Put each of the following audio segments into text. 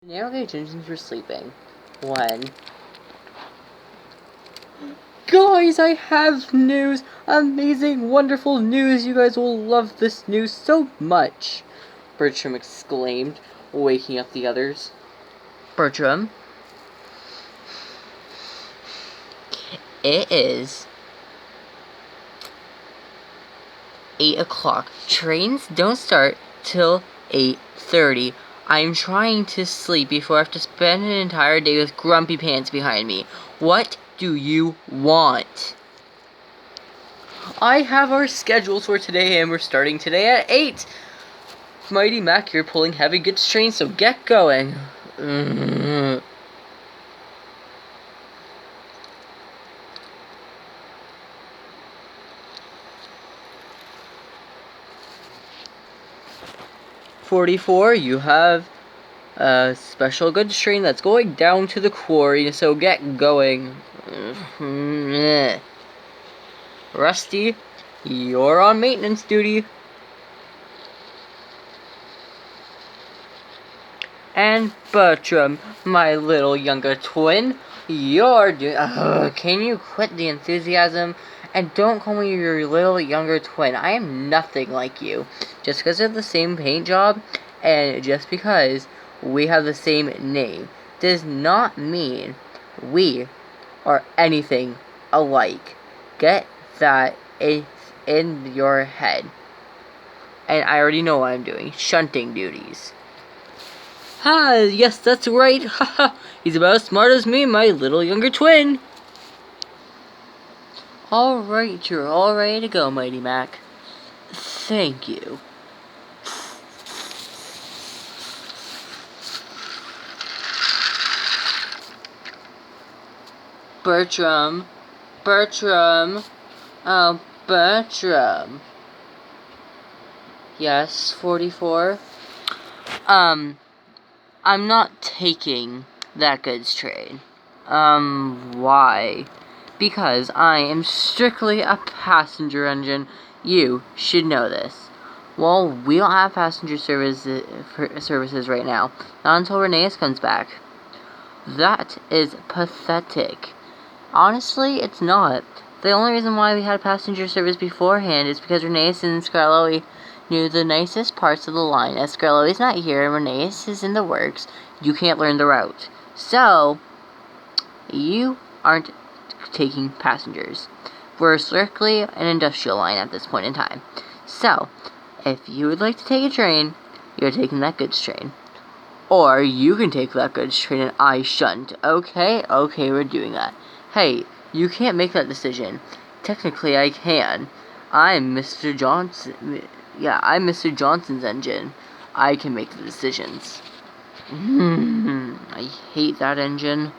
Narrowgate engines were sleeping when... Guys, I have news! Amazing, wonderful news! You guys will love this news so much! Bertram exclaimed, waking up the others. Bertram? It is 8 o'clock. Trains don't start till 8:30. I'm trying to sleep before I have to spend an entire day with grumpy pants behind me. What do you want? I have our schedules for today, and we're starting today at 8. Mighty Mac, you're pulling heavy goods train, so get going. 44, you have a special goods train that's going down to the quarry, so get going. Rusty, you're on maintenance duty. And Bertram, my little younger twin, you're doing... can you quit the enthusiasm? And don't call me your little younger twin. I am nothing like you. Just because of the same paint job, and just because we have the same name, does not mean we are anything alike. Get that in your head. And I already know what I'm doing. Shunting duties. Ha! Yes, that's right. Haha! He's about as smart as me, my little younger twin. Alright, you're all ready to go, Mighty Mac. Thank you. Bertram. Bertram. Oh, Bertram. Yes, 44. I'm not taking that goods train. Why? Because I am strictly a passenger engine. You should know this. Well, we don't have passenger services right now. Not until Reneus comes back. That is pathetic. Honestly, it's not. The only reason why we had passenger service beforehand is because Reneus and Scarloey knew the nicest parts of the line. As Scarloey's not here and Reneus is in the works, you can't learn the route. So, you aren't taking passengers. We're strictly an industrial line at this point in time. So, if you would like to take a train, you're taking that goods train. Or you can take that goods train and I shunt. Okay, we're doing that. Hey, you can't make that decision. Technically, I can. I'm Mr. Johnson. Yeah, I'm Mr. Johnson's engine. I can make the decisions. I hate that engine.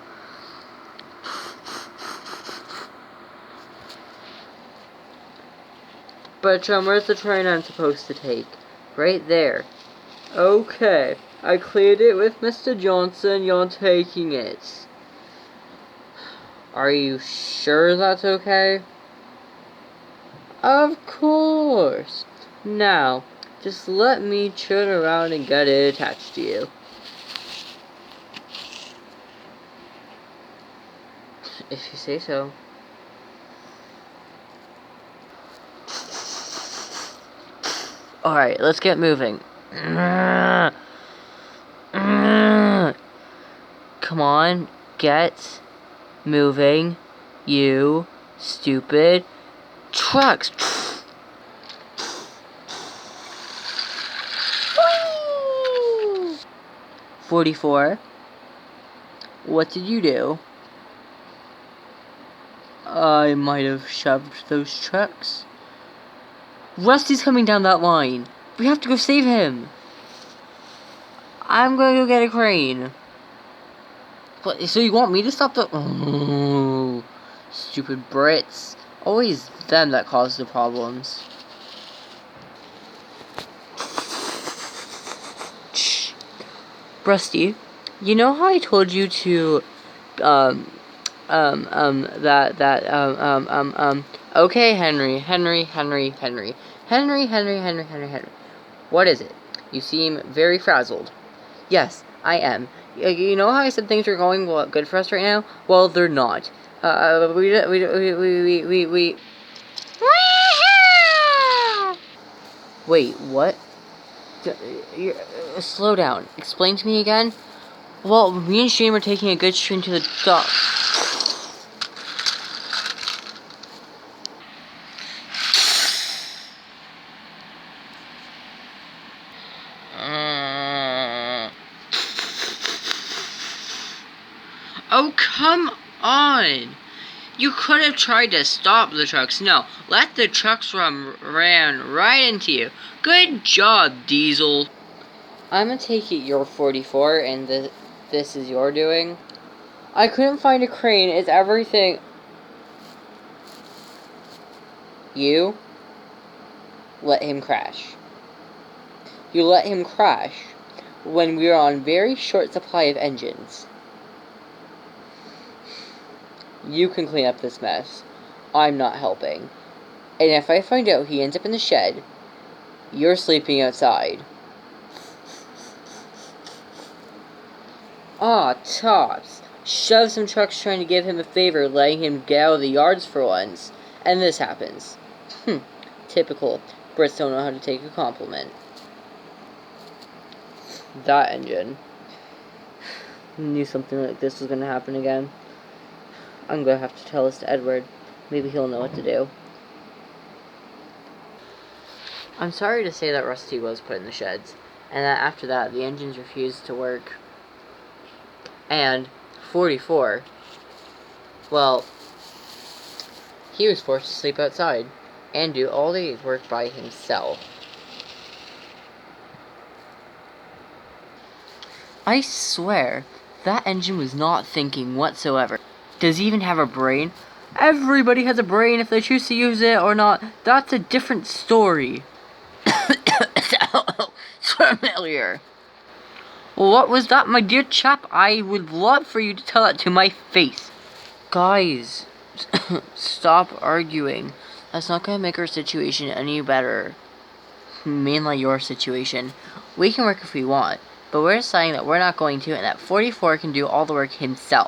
Bertram, where's the train I'm supposed to take? Right there. Okay, I cleared it with Mr. Johnson. You're taking it. Are you sure that's okay? Of course. Now, just let me turn around and get it attached to you. If you say so. Alright, let's get moving. Come on, get moving, you stupid trucks. 44. What did you do? I might have shoved those trucks. Rusty's coming down that line. We have to go save him. I'm going to go get a crane. What, so you want me to stop the... Oh, stupid Brits. Always them that cause the problems. Rusty, you know how I told you to, okay, Henry. What is it? You seem very frazzled. Yes, I am. You know how I said things are going good for us right now? Well, they're not. We. Wait, what? Slow down. Explain to me again. Well, me and Shane were taking a good stream to the dock. Oh, come on! You could have tried to stop the trucks. No, let the trucks ran right into you. Good job, Diesel. I'm gonna take it you're 44 and this is your doing. I couldn't find a crane. Is everything... You let him crash. You let him crash when we were on very short supply of engines. You can clean up this mess. I'm not helping. And if I find out he ends up in the shed, you're sleeping outside. Aw, Tops. Shove some trucks trying to give him a favor, letting him get out of the yards for once. And this happens. Typical. Brits don't know how to take a compliment. That engine. Knew something like this was gonna happen again. I'm gonna have to tell this to Edward. Maybe he'll know what to do. I'm sorry to say that Rusty was put in the sheds, and that after that, the engines refused to work. And 44, well, he was forced to sleep outside and do all the work by himself. I swear, that engine was not thinking whatsoever. Does he even have a brain? Everybody has a brain if they choose to use it or not. That's a different story. Familiar. What was that, my dear chap? I would love for you to tell that to my face. Guys, stop arguing. That's not gonna make our situation any better. Mainly your situation. We can work if we want, but we're deciding that we're not going to, and that 44 can do all the work himself.